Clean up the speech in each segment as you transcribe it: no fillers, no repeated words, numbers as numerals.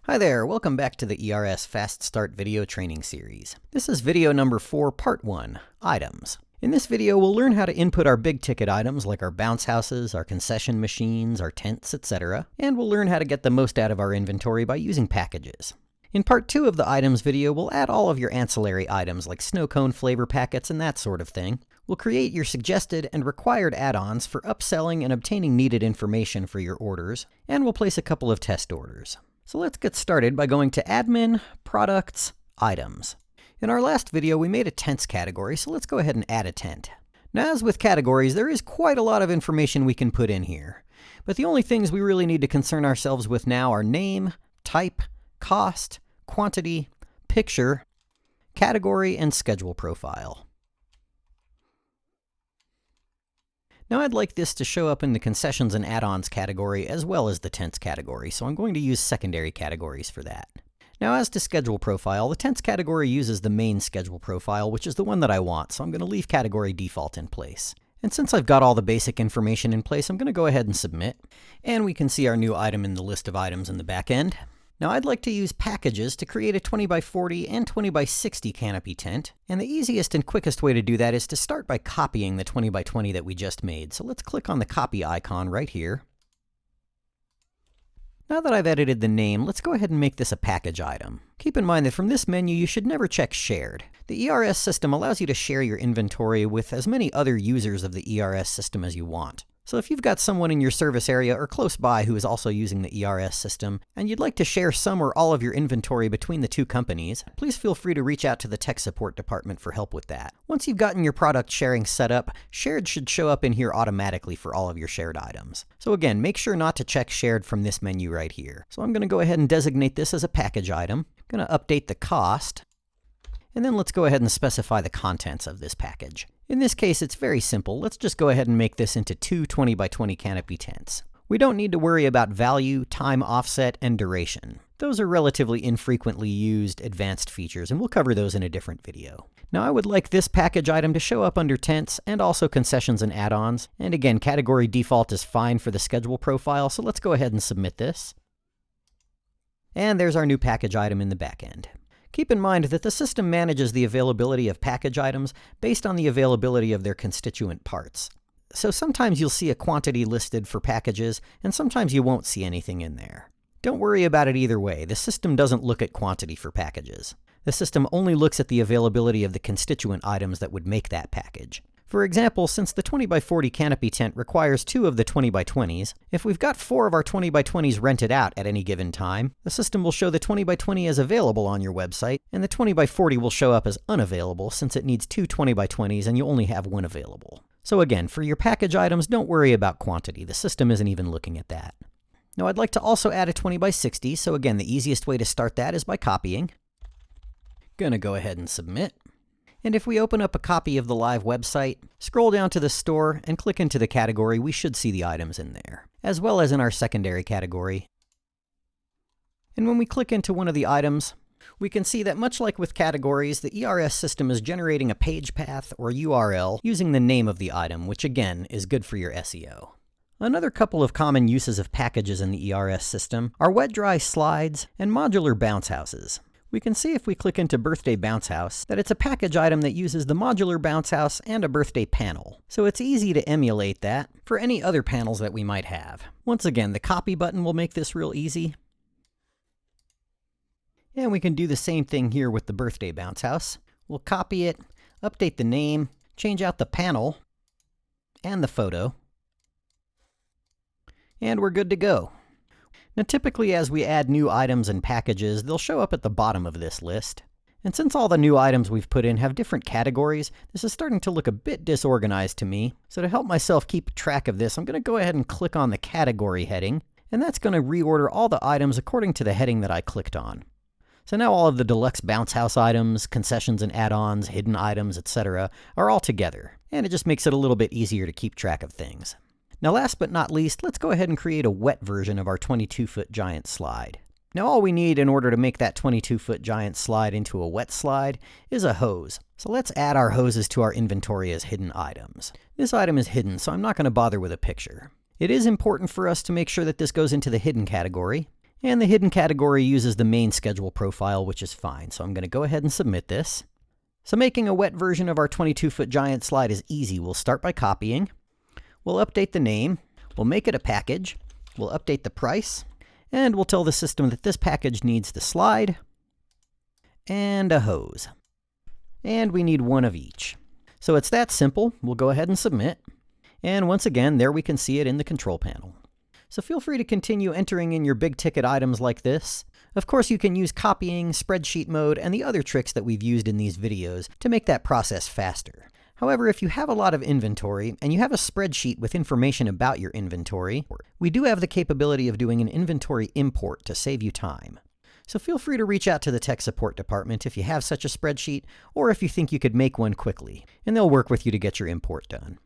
Hi there, welcome back to the ERS Fast Start video training series. This is video number 4, part 1, Items. In this video, we'll learn how to input our big ticket items like our bounce houses, our concession machines, our tents, etc. And we'll learn how to get the most out of our inventory by using packages. In part 2 of the items video, we'll add all of your ancillary items like snow cone flavor packets and that sort of thing. We'll create your suggested and required add-ons for upselling and obtaining needed information for your orders, and we'll place a couple of test orders. So let's get started by going to Admin, Products, Items. In our last video, we made a tents category, so let's go ahead and add a tent. Now, as with categories, there is quite a lot of information we can put in here. But the only things we really need to concern ourselves with now are name, type, cost, quantity, picture, category, and schedule profile. Now I'd like this to show up in the concessions and add-ons category as well as the tents category, so I'm going to use secondary categories for that. Now as to schedule profile, the tents category uses the main schedule profile, which is the one that I want, so I'm going to leave category default in place. And since I've got all the basic information in place, I'm going to go ahead and submit. And we can see our new item in the list of items in the back end. Now I'd like to use packages to create a 20x40 and 20x60 canopy tent, and the easiest and quickest way to do that is to start by copying the 20x20 that we just made. So let's click on the copy icon right here. Now that I've edited the name, let's go ahead and make this a package item. Keep in mind that from this menu you should never check shared. The ERS system allows you to share your inventory with as many other users of the ERS system as you want. So if you've got someone in your service area or close by who is also using the ERS system, and you'd like to share some or all of your inventory between the two companies, please feel free to reach out to the tech support department for help with that. Once you've gotten your product sharing set up, shared should show up in here automatically for all of your shared items. So again, make sure not to check shared from this menu right here. So I'm going to go ahead and designate this as a package item. I'm going to update the cost, and then let's go ahead and specify the contents of this package. In this case, it's very simple. Let's just go ahead and make this into two 20x20 canopy tents. We don't need to worry about value, time offset, and duration. Those are relatively infrequently used advanced features, and we'll cover those in a different video. Now I would like this package item to show up under tents and also concessions and add-ons. And again, category default is fine for the schedule profile, so let's go ahead and submit this. And there's our new package item in the back end. Keep in mind that the system manages the availability of package items based on the availability of their constituent parts. So sometimes you'll see a quantity listed for packages, and sometimes you won't see anything in there. Don't worry about it either way. The system doesn't look at quantity for packages. The system only looks at the availability of the constituent items that would make that package. For example, since the 20x40 canopy tent requires 2 of the 20x20s, if we've got 4 of our 20x20s rented out at any given time, the system will show the 20x20 as available on your website, and the 20x40 will show up as unavailable since it needs 2 20x20s and you only have 1 available. So again, for your package items, don't worry about quantity. The system isn't even looking at that. Now I'd like to also add a 20x60, so again, the easiest way to start that is by copying. Gonna go ahead and submit. And if we open up a copy of the live website, scroll down to the store, and click into the category, we should see the items in there, as well as in our secondary category. And when we click into one of the items, we can see that much like with categories, the ERS system is generating a page path or URL using the name of the item, which again is good for your SEO. Another couple of common uses of packages in the ERS system are wet-dry slides and modular bounce houses. We can see if we click into Birthday Bounce House that it's a package item that uses the modular bounce house and a birthday panel. So it's easy to emulate that for any other panels that we might have. Once again, the copy button will make this real easy. And we can do the same thing here with the Birthday Bounce House. We'll copy it, update the name, change out the panel and the photo, and we're good to go. Now typically as we add new items and packages, they'll show up at the bottom of this list. And since all the new items we've put in have different categories, this is starting to look a bit disorganized to me. So to help myself keep track of this, I'm going to go ahead and click on the category heading, and that's going to reorder all the items according to the heading that I clicked on. So now all of the deluxe bounce house items, concessions and add-ons, hidden items, etc. are all together, and it just makes it a little bit easier to keep track of things. Now last but not least, let's go ahead and create a wet version of our 22-foot giant slide. Now all we need in order to make that 22-foot giant slide into a wet slide is a hose. So let's add our hoses to our inventory as hidden items. This item is hidden, so I'm not going to bother with a picture. It is important for us to make sure that this goes into the hidden category. And the hidden category uses the main schedule profile, which is fine. So I'm going to go ahead and submit this. So making a wet version of our 22-foot giant slide is easy. We'll start by copying. We'll update the name. We'll make it a package. We'll update the price. And we'll tell the system that this package needs the slide and a hose. And we need one of each. So it's that simple. We'll go ahead and submit. And once again, there we can see it in the control panel. So feel free to continue entering in your big ticket items like this. Of course, you can use copying, spreadsheet mode, and the other tricks that we've used in these videos to make that process faster. However, if you have a lot of inventory and you have a spreadsheet with information about your inventory, we do have the capability of doing an inventory import to save you time. So feel free to reach out to the tech support department if you have such a spreadsheet, or if you think you could make one quickly, and they'll work with you to get your import done.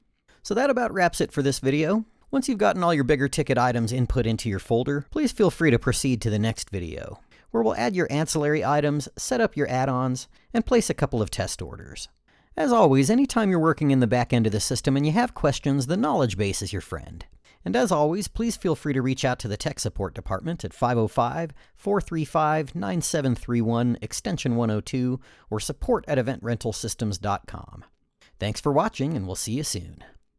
So that about wraps it for this video. Once you've gotten all your bigger ticket items input into your folder, please feel free to proceed to the next video, where we'll add your ancillary items, set up your add-ons, and place a couple of test orders. As always, anytime you're working in the back end of the system and you have questions, the knowledge base is your friend. And as always, please feel free to reach out to the tech support department at 505-435-9731, extension 102, or support@eventrentalsystems.com. Thanks for watching, and we'll see you soon.